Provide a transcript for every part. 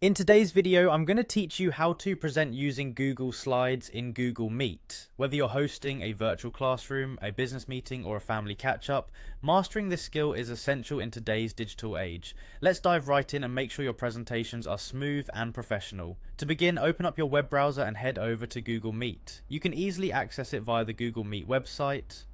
In today's video, I'm going to teach you how to present using Google Slides in Google Meet. Whether you're hosting a virtual classroom, a business meeting, or a family catch-up, mastering this skill is essential in today's digital age. Let's dive right in and make sure your presentations are smooth and professional. To begin, open up your web browser and head over to Google Meet. You can easily access it via the Google Meet website.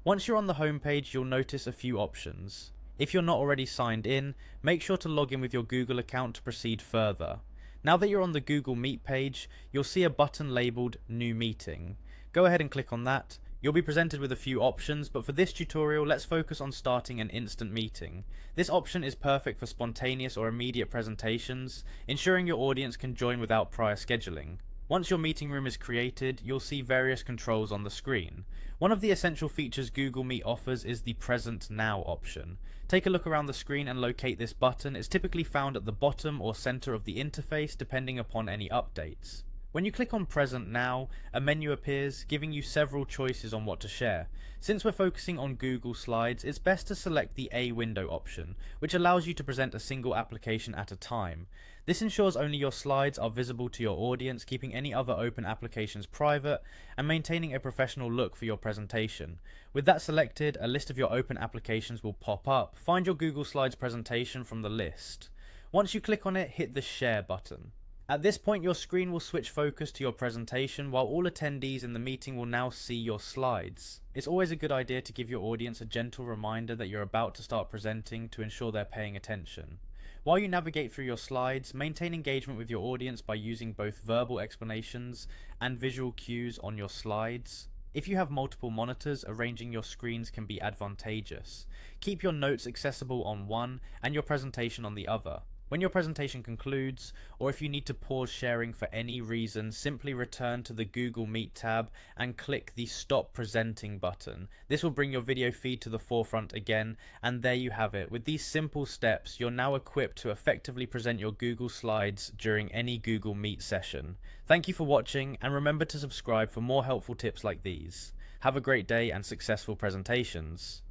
Once you're on the home page, you'll notice a few options. If you're not already signed in, make sure to log in with your Google account to proceed further. Now that you're on the Google Meet page, you'll see a button labeled New Meeting. Go ahead and click on that. You'll be presented with a few options, but for this tutorial, let's focus on starting an instant meeting. This option is perfect for spontaneous or immediate presentations, ensuring your audience can join without prior scheduling. Once your meeting room is created, you'll see various controls on the screen. One of the essential features Google Meet offers is the Present Now option. Take a look around the screen and locate this button. It's typically found at the bottom or center of the interface depending upon any updates. When you click on Present Now, a menu appears giving you several choices on what to share. Since we're focusing on Google Slides, it's best to select the A window option, which allows you to present a single application at a time. This ensures only your slides are visible to your audience, keeping any other open applications private and maintaining a professional look for your presentation. With that selected, a list of your open applications will pop up. Find your Google Slides presentation from the list. Once you click on it, hit the Share button. At this point, your screen will switch focus to your presentation, while all attendees in the meeting will now see your slides. It's always a good idea to give your audience a gentle reminder that you're about to start presenting to ensure they're paying attention. While you navigate through your slides, maintain engagement with your audience by using both verbal explanations and visual cues on your slides. If you have multiple monitors, arranging your screens can be advantageous. Keep your notes accessible on one and your presentation on the other. When your presentation concludes, or if you need to pause sharing for any reason, simply return to the Google Meet tab and click the Stop Presenting button. This will bring your video feed to the forefront again, and there you have it. With these simple steps, you're now equipped to effectively present your Google Slides during any Google Meet session. Thank you for watching, and remember to subscribe for more helpful tips like these. Have a great day and successful presentations.